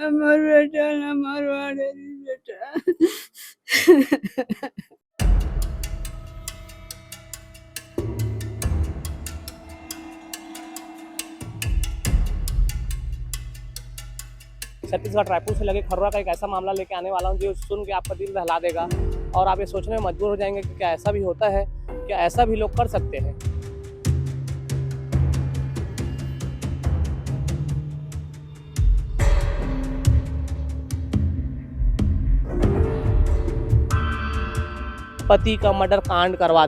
আমার বেটা আমার বাড়ির বেটা। छत्तीसगढ़ रायपुर से लगे खर्रा का एक ऐसा मामला लेके आने वाला हूँ जो सुन के आपका दिल दहला देगा और आप ये सोचने में मजबूर हो जाएंगे कि क्या ऐसा भी होता है, क्या ऐसा भी लोग कर सकते हैं। पति का मर्डर करवा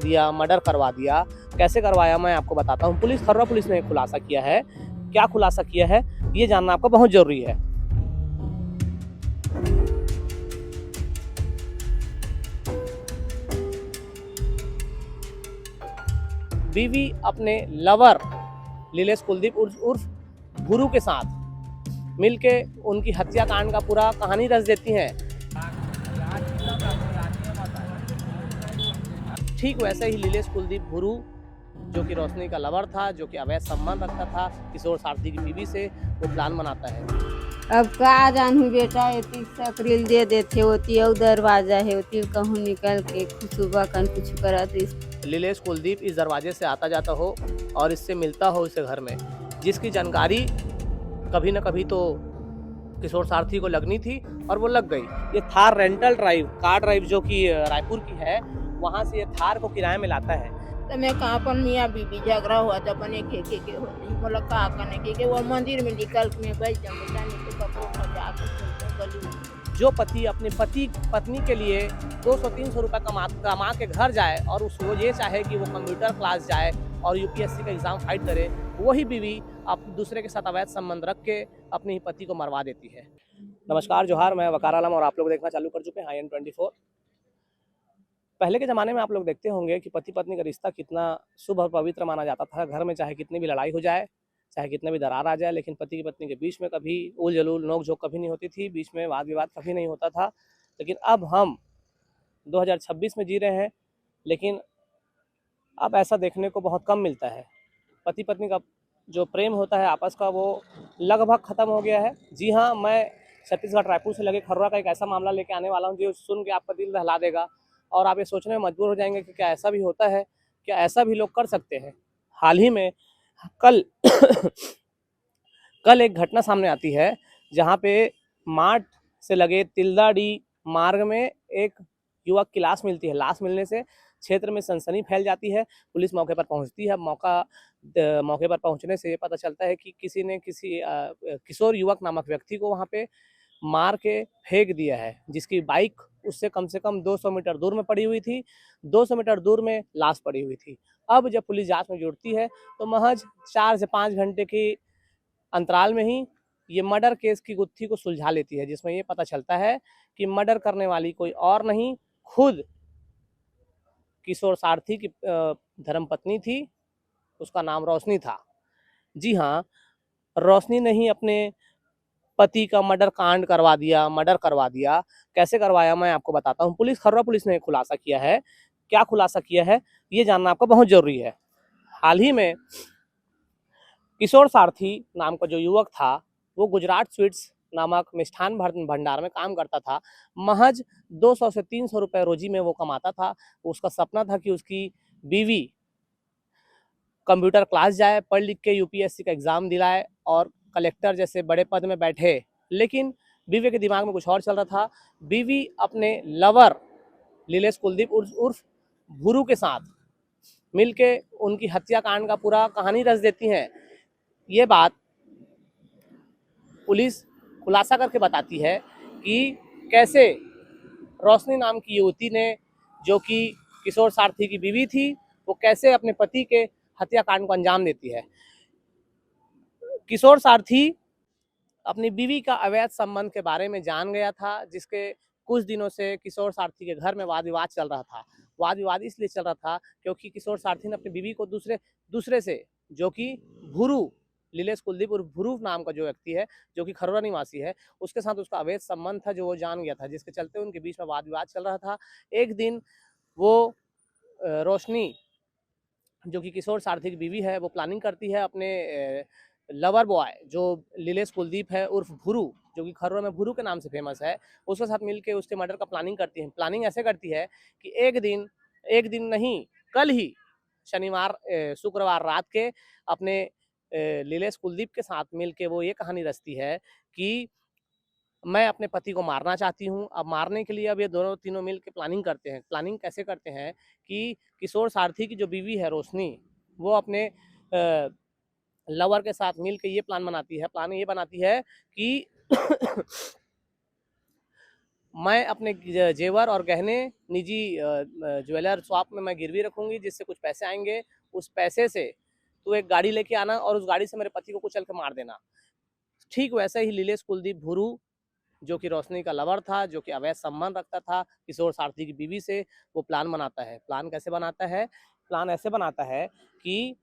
दिया। कैसे करवाया मैं आपको बताता हूँ। खर्रा पुलिस ने खुलासा किया है। क्या खुलासा किया है ये जानना आपका बहुत जरूरी है। बीवी अपने लवर लीलेश कुलदीप उर्फ गुरु के साथ मिलके उनकी हत्याकांड का पूरा कहानी रच देती हैं। ठीक वैसे ही लीलेश कुलदीप गुरु जो कि रोशनी का लवर था, जो कि अवैध संबंध रखता था किशोर सारथी की बीवी से, वो प्लान बनाता है। अब का जानू बेटा एती सकरील दे देते होती और दरवाजा है होती कहूँ निकल के सुबह कन कुछ करत। लीलेश कुलदीप इस दरवाजे से आता जाता हो और इससे मिलता हो इसे घर में, जिसकी जानकारी कभी न कभी तो किशोर सारथी को लगनी थी और वो लग गई। ये Thar rental drive car drive जो कि रायपुर की है, वहाँ से ये थार को किराए में लाता है। मैं कहाँ अपन मियाँ बीबी झगड़ा हुआ था अपन एक के हो मतलब कहा करने के वो मंदिर में निकल में बैठ जाऊँ तो कपड़ों में जाकर गली। जो पति अपनी पत्नी के लिए 200-300 रुपये कमा के घर जाए और उसको ये चाहे कि वो कंप्यूटर क्लास जाए और यूपीएससी का एग्जाम फाइट करे, वही बीवी आप दूसरे के साथ अवैध संबंध रख के अपने ही पति को मरवा देती है। नमस्कार, जोहार, मैं वकार आलम और आप लोग देखना चालू कर चुके हैं IN24। पहले के ज़माने में आप लोग देखते होंगे कि पति पत्नी का रिश्ता कितना शुभ और पवित्र माना जाता था। घर में चाहे कितनी भी लड़ाई हो जाए, चाहे कितने भी दरार आ जाए, लेकिन पति की पत्नी के बीच में कभी उल जलूल नोक झोंक कभी नहीं होती थी, बीच में वाद विवाद कभी नहीं होता था। लेकिन अब हम 2026 में जी रहे हैं, लेकिन अब ऐसा देखने को बहुत कम मिलता है। पति पत्नी का जो प्रेम होता है आपस का, वो लगभग ख़त्म हो गया है। जी हाँ, मैं छत्तीसगढ़ रायपुर से लगे खर्रा का एक ऐसा मामला लेके आने वाला हूँ जो सुन के आपका दिल दहला देगा और आप ये सोचने में मजबूर हो जाएंगे कि क्या ऐसा भी होता है, क्या ऐसा भी लोग कर सकते हैं। हाल ही में कल कल एक घटना सामने आती है जहाँ पे मार्ट से लगे तिल्दाडी मार्ग में एक युवक की लाश मिलती है। लाश मिलने से क्षेत्र में सनसनी फैल जाती है। पुलिस मौके पर पहुंचती है। मौके पर पहुंचने से ये पता चलता है कि किसी ने किशोर युवक नामक व्यक्ति को वहां पे मार के फेंक दिया है, जिसकी बाइक उससे कम से कम 200 मीटर दूर में पड़ी हुई थी। 200 मीटर दूर में लाश पड़ी हुई थी। अब जब पुलिस जांच में जुड़ती है तो महज 4 से 5 घंटे की अंतराल में ही ये मर्डर केस की गुत्थी को सुलझा लेती है, जिसमें ये पता चलता है कि मर्डर करने वाली कोई और नहीं, खुद किशोर सारथी की धर्मपत्नी थी। उसका नाम रोशनी था। जी हाँ, रोशनी ने ही अपने पति का मर्डर करवा दिया। कैसे करवाया मैं आपको बताता हूँ। खर्रा पुलिस ने खुलासा किया है। क्या खुलासा किया है ये जानना आपका बहुत जरूरी है। हाल ही में किशोर सारथी नाम का जो युवक था, वो गुजरात स्वीट्स नामक मिष्ठान भंडार में काम करता था। महज 200 से 300 रुपए रोजी में वो कमाता था। उसका सपना था कि उसकी बीवी कंप्यूटर क्लास जाए, पढ़ लिख के यूपीएससी का एग्जाम दिलाए और कलेक्टर जैसे बड़े पद में बैठे। लेकिन बीवी के दिमाग में कुछ और चल रहा था। बीवी अपने लवर लीलेश कुलदीप उर्फ गुरु के साथ मिलके उनकी हत्याकांड का पूरा कहानी रच देती हैं। ये बात पुलिस खुलासा करके बताती है कि कैसे रोशनी नाम की युवती ने, जो कि किशोर सारथी की बीवी थी, वो कैसे अपने पति के हत्याकांड को अंजाम देती है। किशोर सारथी अपनी बीवी का अवैध संबंध के बारे में जान गया था, जिसके कुछ दिनों से किशोर सारथी के घर में वाद विवाद चल रहा था। वाद विवाद इसलिए चल रहा था क्योंकि किशोर सारथी ने अपनी बीवी को दूसरे से, जो कि भुरू लीलेश कुलदीप और भुरू नाम का जो व्यक्ति है, जो कि खरोरा निवासी है, उसके साथ उसका अवैध संबंध था, जो वो जान गया था, जिसके चलते उनके बीच में वाद विवाद चल रहा था। एक दिन वो रोशनी, जो कि किशोर सारथी की बीवी है, वो प्लानिंग करती है अपने लवर बॉय जो लीलेश कुलदीप है उर्फ भुरू, जो कि खरौरा में भुरू के नाम से फेमस है, उसके साथ मिलके उसके मर्डर का प्लानिंग करती है। प्लानिंग ऐसे करती है कि एक दिन नहीं, कल ही शुक्रवार रात के अपने लीलेश कुलदीप के साथ मिलके वो ये कहानी रचती है कि मैं अपने पति को मारना चाहती हूँ। अब मारने के लिए अब ये दोनों तीनों मिल के प्लानिंग करते हैं। प्लानिंग कैसे करते हैं कि किशोर सारथी की जो बीवी है रोशनी, वो अपने लवर के साथ मिल के ये प्लान ये बनाती है कि मैं अपने जेवर और गहने निजी ज्वेलर शॉप में मैं गिरवी रखूंगी, जिससे कुछ पैसे आएंगे। उस पैसे से तू एक गाड़ी लेके आना और उस गाड़ी से मेरे पति को कुचल के मार देना। ठीक वैसे ही लीलेश कुलदीप भुरू, जो कि रोशनी का लवर था, जो कि अवैध संबंध रखता था किशोर सारथी की बीवी से, वो प्लान बनाता है। प्लान कैसे बनाता है? प्लान ऐसे बनाता है कि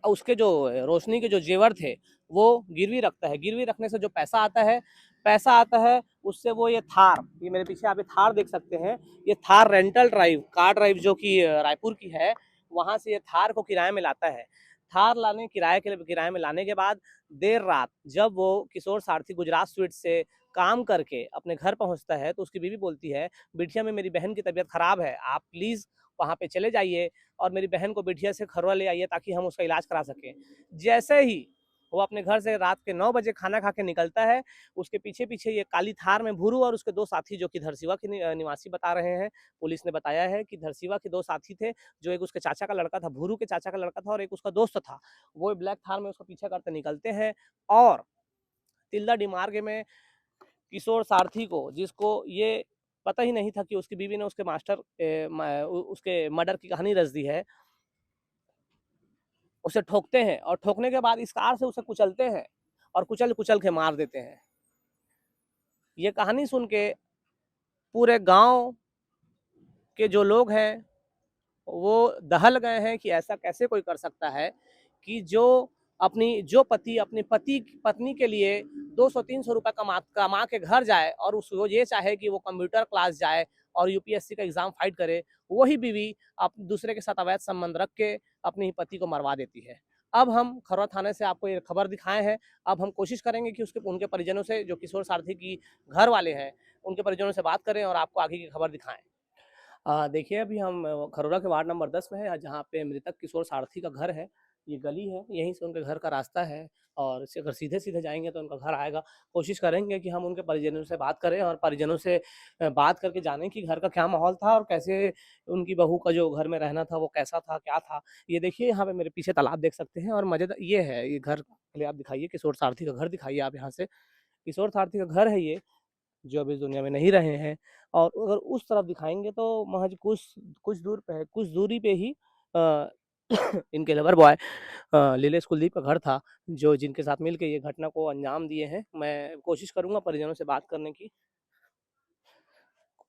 उसके जो रोशनी के जो जेवर थे वो गिरवी रखता है। गिरवी रखने से जो पैसा आता है उससे वो ये थार, ये मेरे पीछे आप थार देख सकते हैं, ये Thar rental drive car drive जो कि रायपुर की है, वहां से ये थार को किराए में लाता है। थार किराए में लाने के बाद देर रात जब वो किशोर सारथी गुजरात स्वीट से काम करके अपने घर पहुंचता है तो उसकी बीवी बोलती है, बिटिया में मेरी बहन की तबीयत खराब है, आप प्लीज वहां पे चले जाइए और मेरी बहन को बिटिया से खरवा ले आइए ताकि हम उसका इलाज करा सकें। जैसे ही वो अपने घर से रात के 9 बजे खाना खा के निकलता है, उसके पीछे पीछे ये काली थार में भुरू और उसके 2 साथी, जो कि धरसीवा के निवासी बता रहे हैं। पुलिस ने बताया है कि धरसीवा के 2 साथी थे, जो एक उसके चाचा का लड़का था, भुरू के चाचा का लड़का था, और एक उसका दोस्त था। वो ब्लैक थार में उसका पीछा करते निकलते हैं और तिल्दा डिमार्ग में किशोर सारथी को, जिसको ये पता ही नहीं था कि उसकी बीवी ने उसके मर्डर की कहानी रच दी है, उसे ठोकते हैं और ठोकने के बाद इस कार से उसे कुचलते हैं और कुचल कुचल के मार देते हैं। ये कहानी सुन के पूरे गांव के जो लोग हैं वो दहल गए हैं कि ऐसा कैसे कोई कर सकता है कि जो पति अपनी पत्नी के लिए 200-300 रुपए कमा के घर जाए और उसको ये चाहे कि वो कंप्यूटर क्लास जाए और यूपीएससी का एग्जाम फाइट करे, वही बीवी दूसरे के साथ अवैध संबंध रख के अपने ही पति को मरवा देती है। अब हम खरौरा थाने से आपको ये खबर दिखाए हैं। अब हम कोशिश करेंगे कि उनके परिजनों से, जो किशोर सारथी की घर वाले हैं, उनके परिजनों से बात करें और आपको आगे की खबर दिखाएं। देखिए, अभी हम खरौरा के वार्ड नंबर 10 में है, जहाँ पे मृतक किशोर सारथी का घर है। ये गली है, यहीं से उनके घर का रास्ता है और अगर सीधे सीधे जाएंगे तो उनका घर आएगा। कोशिश करेंगे कि हम उनके परिजनों से बात करें और परिजनों से बात करके जानें कि घर का क्या माहौल था और कैसे उनकी बहू का जो घर में रहना था वो कैसा था, क्या था। ये देखिए, यहाँ पे मेरे पीछे तालाब देख सकते हैं और मजेदार ये है, ये घर पहले आप दिखाइए, किशोर सारथी का घर दिखाइए आप यहाँ से। किशोर सारथी का घर है ये, जो अभी इस दुनिया में नहीं रहे हैं। और अगर उस तरफ दिखाएंगे तो महज कुछ दूरी पे ही इनके लवर बॉय लीलेश कुलदीप का घर था, जिनके साथ मिलकर ये घटना को अंजाम दिए हैं। मैं कोशिश करूंगा परिजनों से बात करने की,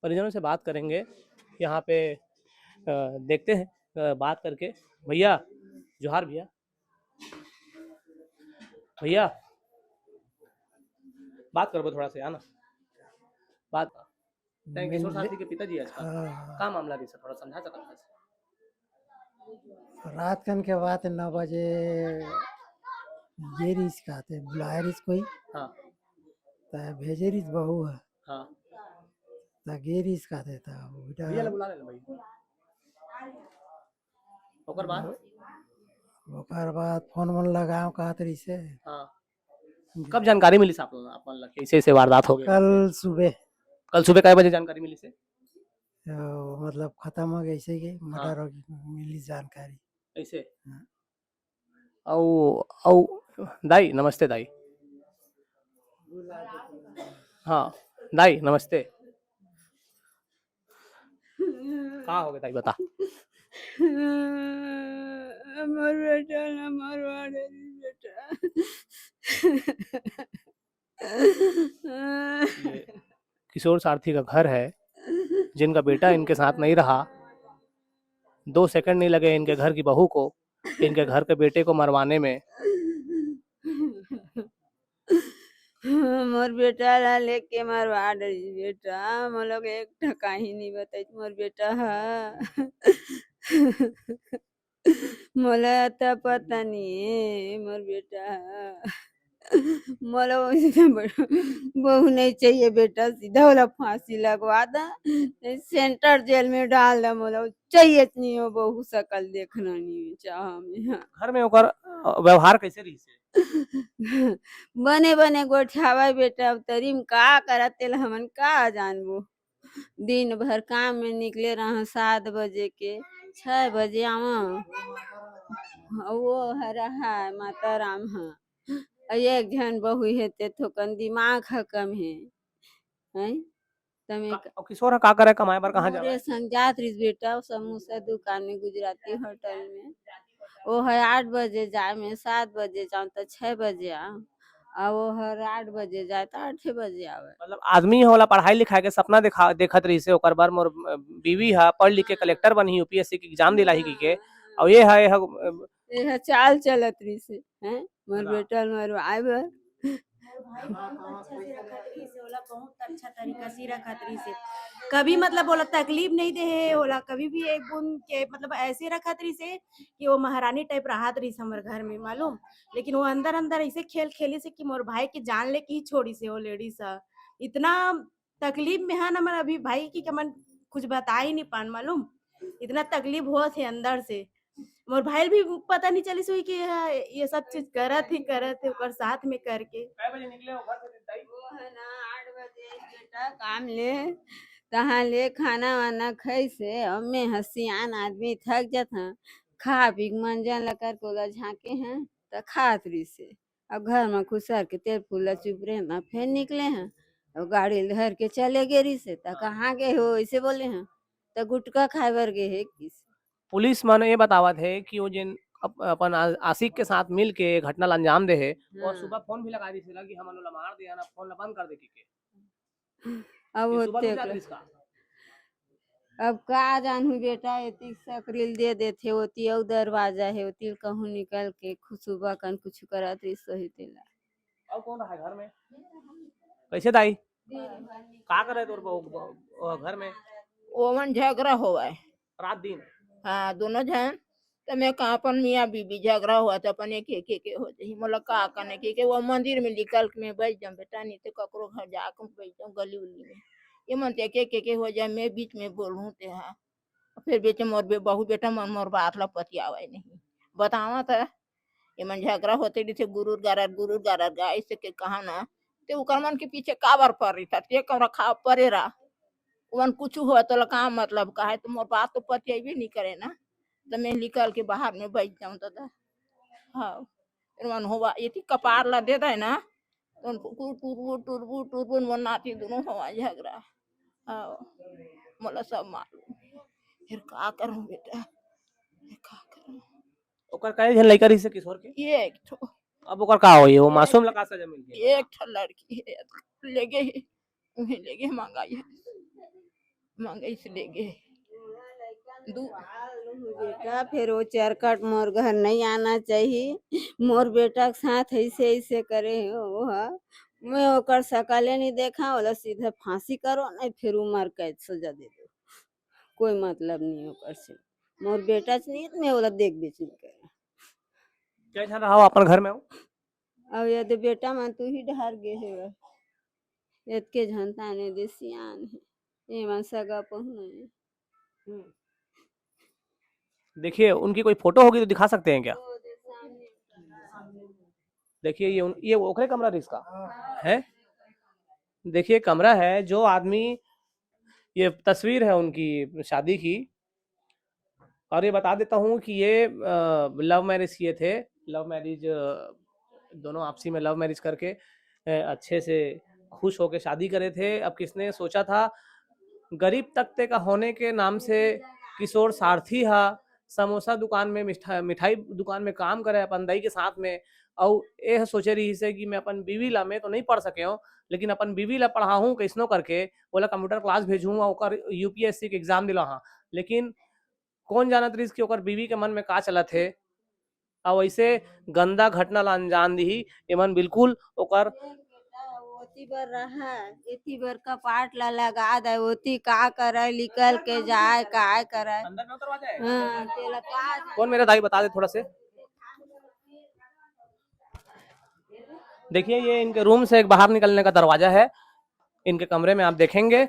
परिजनों से बात करेंगे यहाँ पे। देखते हैं बात करके। भैया जोहार, भैया बात करो थोड़ा सा, आना बात। किशोर सारथी के पिताजी आज का मामला भी थोड़ा समझा सकता। रात कन के बाद 9 बजे ये रिस कहते बुलाए रिस कोई, हाँ भेजे रिस बहू है, हाँ गे रिस कहते था भैया बुला ले भाई। ओकर बाद फोन लगाओ कहत रही से। हाँ, कब जानकारी मिली आप ऐसे वारदात हो गई? कल सुबह काय बजे जानकारी मिली से? मतलब खत्म हो गई ऐसे के मर्डर हो गई, मिली जानकारी ऐसे। औ दाई नमस्ते दाई। हाँ दाई नमस्ते। कहाँ हो गए दाई, बता। हमार बेटा ना मरवा दे बेटा। ये किशोर सारथी का घर है, जिनका बेटा इनके साथ नहीं रहा। 2 सेकंड नहीं लगे इनके घर की बहू को इनके घर के बेटे को मरवाने में। मोर बेटा ला लेके मरवा डरी बेटा, हम लोग एक टका ही नहीं बताई मोर बेटा है। मोला तो पता नहीं है मोर बेटा मोला वैसे बहू नहीं चाहिए बेटा, सीधा वाला फांसी लगवा दा, नहीं सेंटर जेल में डाल दा, मोला चाहिए नहीं हो बहू, शकल देखना नहीं चाह में। घर में ओकर व्यवहार कैसे रही से? बने बने गोठावा बेटा, अब तरीम का करत तेल हमन का जानबो। दिन भर काम में निकले रहा 7 बजे के, 6 बजे आवा। वो रहा माता राम एक झन बहू है ते थोकन दिमाग ह कम है, हैं तमे और किशोर का करे कमाए बर कहाँ मोरे जावे? संग जात रहिस बेटा समोसा दुकान में, गुजराती होटल में। वो है 8 बजे जाए, मैं 7 बजे जाऊँ तो 6 बजे आऊँ, और वो हर 8 बजे जाए तो 8 बजे आवे। मतलब आदमी होला पढ़ाई लिखाई के सपना देखत रही से, ओकर बर मोर बीवी हा पढ़ लिख के कलेक्टर बनही, यूपीएससी के एग्जाम दिलाही के, और ये है ये चाल चलत रही से हैं मोर बेटा मोर आए बर। भाई बहुत अच्छा से रखत रही से, ओला बहुत अच्छा तरीका से रखत रही से, कभी मतलब ओला तकलीफ नहीं दे है, ओला कभी भी एक बुन के मतलब ऐसे रखत रही से कि वो महारानी टाइप रहत रही से हमर घर में मालूम। लेकिन वो अंदर अंदर ऐसे खेल खेली से कि मोर भाई की जान ले के ही छोड़ी से वो लेडीज इतना तकलीफ में है ना, मन अभी भाई की मन कुछ बता ही नहीं पान मालूम, इतना तकलीफ हुआ थे अंदर से। मोर भाई भी पता नहीं चली हुई कि ये सब चीज करत ही ओकर साथ में करके। बजे निकले हो घर से ताई? वो है ना 8 बजे बेटा काम ले, तहाँ ले खाना वाना खाई से, अब मैं हसियान आदमी थक जाता, खा पी के मंजन लकर कोला झाँके हैं तो खात रही से। अब घर में खुसर के तेल फूला चुप रहे ना, फिर निकले हैं और गाड़ी धर के चले गए रही से, तो कहाँ गए हो ऐसे बोले हैं, तो गुटका खाए बर गए है किस। पुलिस मन ये बतावत है कि वो जिन अपन आशिक के साथ मिल के घटना ला अंजाम दे है, और सुबह फोन भी लगा दी थी कि हमन ला मार दिया ना, फोन ला बंद कर दे के अब ये सुबह होते दूसरा इसका अब का जानू बेटा, एती सकरील दे देथे, होती अउ दरवाजा है, होती कहूँ निकल के खुशबा कन कुछ करत रही सही तेला। और कौन रहा है घर में? कैसे दाई का करे तोर घर में ओमन झगड़ा हुआ है। रात दिन? हाँ दोनों जन, तो मैं कहा अपन मियाँ बीबी झगड़ा हुआ तो अपन एक के हो जाही, मोला का करने के वो मंदिर में निकल के मैं बैठ जाऊँ बेटा, नहीं तो ककरो घर जाकर बैठ जाऊँ गली उली में, ये मन के हो जाए, मैं बीच में बोलूँ ते हाँ फिर बेचे मोर बहू बेटा मन मोर बात ला पतियावे नहीं बतावा था। ये मन झगड़ा होते रही थे गुरुर गारर गाय से के कहा ना, ते उकर मन के पीछे काबर पड़ रही था, ते कमरा खा परे रहा वन कुछ हुआ तो लगा मतलब का है, तो मोर बात तो पति भी नहीं करे ना, तो मैं निकल के बाहर में बैठ जाऊँ दादा। हाँ मन हुआ ये कपार ला दे दे ना, टुरबू मन नाती दोनों हुआ झगड़ा। हाँ मोला सब मालूम, फिर का करूँ बेटा, का करूँ। ओकर कई जन लइका रही से किशोर के? ये एक ठो अब ओकर का होई, वो मासूम लगा सजा मिल गई? एक ठो लड़की है, लेगे है उन्हें लेगे मंगाई है, मंगाई से लेगे बेटा फिर वो चरकट मोर घर नहीं आना चाहिए, मोर बेटा के साथ ऐसे ऐसे करे वो है, मैं ओकर सकले नहीं देखा, बोला सीधा फांसी करो नहीं फिर उम्र कैद सजा दे दो, कोई मतलब नहीं ओकर से, मोर बेटा से नहीं मैं बोला देख बेच नहीं करे। क्या जन रहा अपन घर में हो? अब यदि बेटा मन तू ही डर गे है, इतके झनता ने दे सियान है, ये मन सगा पहुना है। देखिए उनकी कोई फोटो होगी तो दिखा सकते हैं क्या? देखिए ये ओखरे कमरा इसका है, देखिए कमरा है, जो आदमी, ये तस्वीर है उनकी शादी की, और ये बता देता हूँ कि ये लव मैरिज किए थे, लव मैरिज, दोनों आपसी में लव मैरिज करके अच्छे से खुश होके शादी करे थे। अब किसने सोचा था गरीब तबके का होने के नाम से किशोर सारथी हा समोसा दुकान में, मिठाई दुकान में काम करे अपन दई के साथ में, और ये सोचे रही से कि मैं अपन बीवी ला, मैं तो नहीं पढ़ सके हूँ लेकिन अपन बीवी ला पढ़ाऊँ कैसनो करके, बोला कंप्यूटर क्लास भेजूँ और यूपीएससी के एग्जाम दिला। लेकिन कौन जानत रही कि ओकर बीवी के मन में का चलत है, और ऐसे गंदा घटना ला अंजाम दी एमन बिल्कुल ओकर ओती बर रहा एती बर का पाट ला लगा दे ओती का करे निकल के जाए काय करे अंदर में दरवाजा है। हाँ तेला का कौन मेरा दाई बता दे थोड़ा से। देखिए ये इनके रूम से एक बाहर निकलने का दरवाजा है। इनके कमरे में आप देखेंगे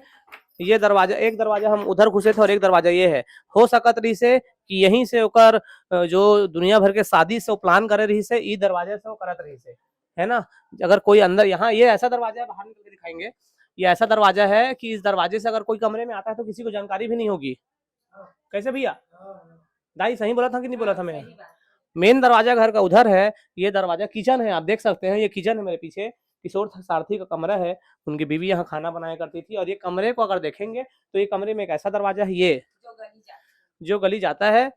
ये दरवाजा, एक दरवाजा हम उधर घुसे थे और एक दरवाजा ये है। हो सकत रही से कि यहीं से ओकर जो दुनिया भर के शादी से प्लान करे रही से ई दरवाजे से वो करत रही से, है ना। अगर कोई अंदर, यहाँ ये ऐसा दरवाजा है, बाहर निकल के दिखाएंगे, ये ऐसा दरवाजा है कि इस दरवाजे से अगर कोई कमरे में आता है तो किसी को जानकारी भी नहीं होगी। कैसे भैया दाई सही बोला था कि नहीं बोला था मैं? मेन दरवाजा घर का उधर है, ये दरवाजा किचन है, आप देख सकते हैं ये किचन है मेरे पीछे। किशोर सारथी का कमरा है, उनकी बीवी यहाँ खाना बनाया करती थी। और ये कमरे को अगर देखेंगे तो ये कमरे में एक ऐसा दरवाजा है ये जो गली जाता है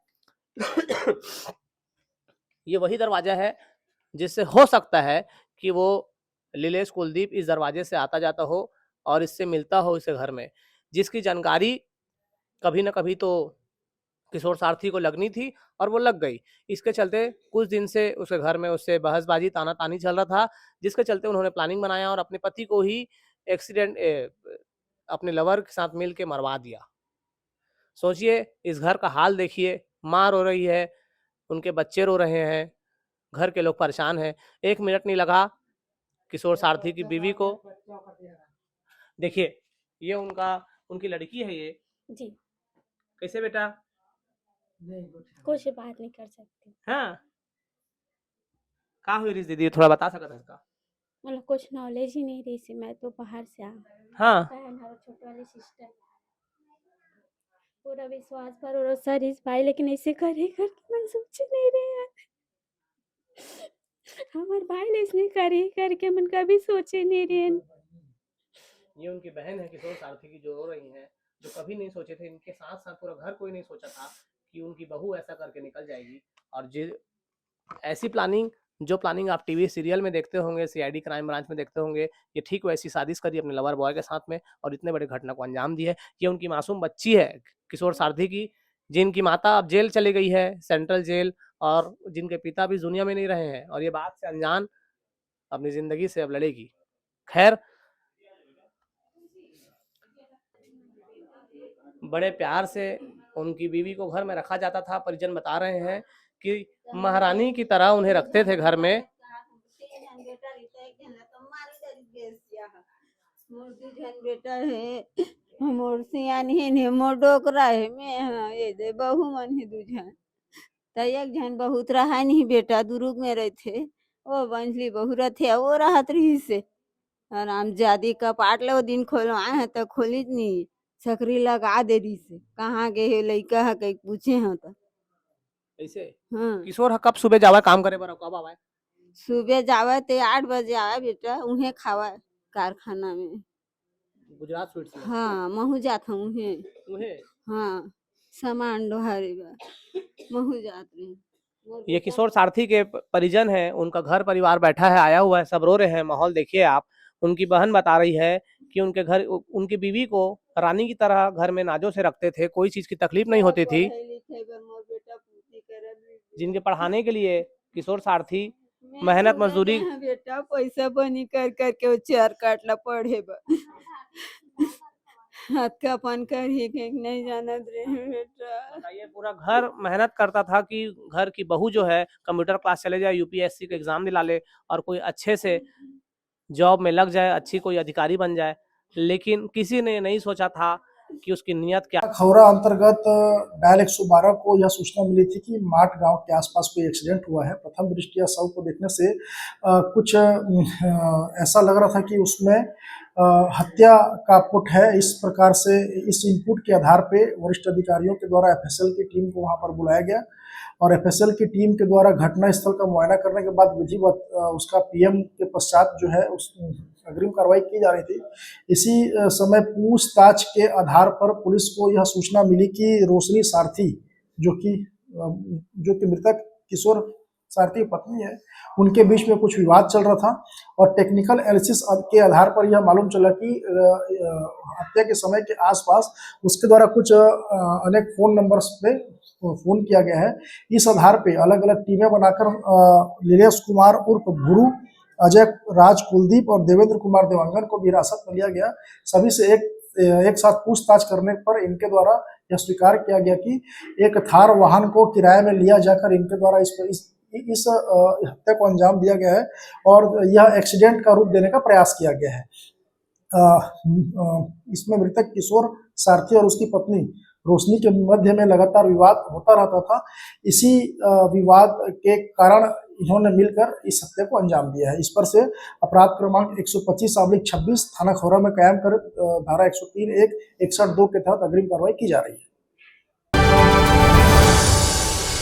ये वही दरवाजा है जिससे हो सकता है कि वो लीलेश कुलदीप इस दरवाजे से आता जाता हो और इससे मिलता हो इसे घर में, जिसकी जानकारी कभी ना कभी तो किशोर सारथी को लगनी थी और वो लग गई। इसके चलते कुछ दिन से उसके घर में उससे बहसबाजी ताना तानी चल रहा था, जिसके चलते उन्होंने प्लानिंग बनाया और अपने पति को ही एक्सीडेंट अपने लवर के साथ मिल के मरवा दिया। सोचिए इस घर का हाल देखिए, माँ रो रही है, उनके बच्चे रो रहे हैं, घर के लोग परेशान हैं। 1 मिनट नहीं लगा किशोर सारथी की बीवी को। देखिए ये उनकी लड़की है ये। जी कैसे बेटा? कुछ बात नहीं कर सकती। हाँ का हुई रिस दीदी, थोड़ा बता सकता है इसका? मतलब कुछ नॉलेज ही नहीं रही थी, मैं तो बाहर से आ हाँ बहन और छोटे वाली सिस्टर पूरा विश्वास पर भरोसा इस भाई, लेकिन ऐसे करे करके मैं सोच नहीं रही यार। हमारे भाई ने इसने करे करके मन कभी सोचे नहीं रहे। ये उनकी बहन है किशोर सारथी की जो रो रही हैं, जो कभी नहीं सोचे थे, इनके साथ साथ पूरा घर कोई नहीं सोचा था कि उनकी बहू ऐसा करके निकल जाएगी। और ऐसी प्लानिंग, जो प्लानिंग आप टीवी सीरियल में देखते होंगे, सीआईडी क्राइम ब्रांच में देखते होंगे, ये ठीक वैसी साजिश करी अपने लवर बॉय के साथ में और इतने बड़े घटना को अंजाम दी है। ये उनकी मासूम बच्ची है किशोर सारथी की, जिनकी माता अब जेल चली गई है, सेंट्रल जेल, और जिनके पिता भी दुनिया में नहीं रहे हैं और ये बात से अनजान अपनी जिंदगी से अब लड़ेगी। खैर बड़े प्यार से उनकी बीवी को घर में रखा जाता था। परिजन बता रहे हैं कि महारानी की तरह उन्हें रखते थे घर में। बेटा है मोर सियान ही मोर डोकरा है मैं ये दे बहू मन ही दूझन त एक झन बहुत रहा नहीं बेटा दुरुग में रहे थे वो बंजली बहू रथे वो रहत रही से आराम जादी का पाट लो दिन खोलवाए हैं तो खोली नहीं सकरी लगा दे दी से कहाँ गए लड़का है कहीं पूछे हैं तो ऐसे हाँ किशोर कब सुबह जावा काम करे बर कब आवा? सुबह जावा ते 8 बजे आवा बेटा उन्हें खावा कारखाना में गुजरात स्वीट्स में। हाँ महू जात हूँ उन्हें हाँ सामान डोहारे बा महू जात रही। ये किशोर सारथी के परिजन हैं, उनका घर परिवार बैठा है, आया हुआ है, सब रो रहे हैं। माहौल देखिए आप। उनकी बहन बता रही है कि उनके घर उनकी बीवी को रानी की तरह घर में नाजों से रखते थे, कोई चीज की तकलीफ नहीं होती थी। जिनके पढ़ाने के लिए किशोर सारथी मेहनत मजदूरी बेटा पैसा बनी कर करके वो चार काटला पढ़े बा हाथ का अपन कर ही नहीं जानत रहे बेटा। ये पूरा घर मेहनत करता था कि घर की बहू जो है कंप्यूटर क्लास चले जाए, यूपीएससी का एग्जाम दिला ले और कोई अच्छे से जॉब में लग जाए, अच्छी कोई अधिकारी बन जाए। लेकिन किसी ने नहीं सोचा था कि उसकी नियत क्या। खौरा अंतर्गत डायल 112 को यह सूचना मिली थी कि माट गांव के आसपास कोई एक्सीडेंट हुआ है। प्रथम दृष्टिया शव को देखने से कुछ ऐसा लग रहा था कि उसमें हत्या का पुट है। इस प्रकार से इस इनपुट के आधार पे वरिष्ठ अधिकारियों के द्वारा एफएसएल की टीम को वहां पर बुलाया गया और एफएसएल की टीम के द्वारा घटना स्थल का मुआयना करने के बाद विधिवत उसका पीएम के पश्चात जो है उस अग्रिम कार्रवाई की जा रही थी। इसी समय पूछताछ के आधार पर पुलिस को यह सूचना मिली कि रोशनी सारथी जो कि मृतक किशोर सारथी की पत्नी है, उनके बीच में कुछ विवाद चल रहा था और टेक्निकल एनालिसिस के आधार पर यह मालूम चला कि हत्या के समय के आसपास उसके द्वारा कुछ अनेक फोन नंबर्स पे फोन किया गया है। इस आधार पे अलग अलग टीमें बनाकर लीलेश कुमार उर्फ गुरु अजय राज कुलदीप और देवेंद्र कुमार देवांगन को भी हिरासत में लिया गया। सभी से एक साथ पूछताछ करने पर इनके द्वारा यह स्वीकार किया गया कि एक थार वाहन को किराए में लिया जाकर इनके द्वारा इस हत्या को अंजाम दिया गया है और यह एक्सीडेंट का रूप देने का प्रयास किया गया है। इसमें मृतक किशोर सारथी और उसकी पत्नी रोशनी के मध्य में लगातार विवाद होता रहता था। इसी विवाद के कारण इन्होंने मिलकर इस हत्या को अंजाम दिया है। इस पर से अपराध क्रमांक 125/26 थाना खौरा में कायम कर धारा 103(1) 61(2) के तहत अग्रिम कार्रवाई की जा रही है।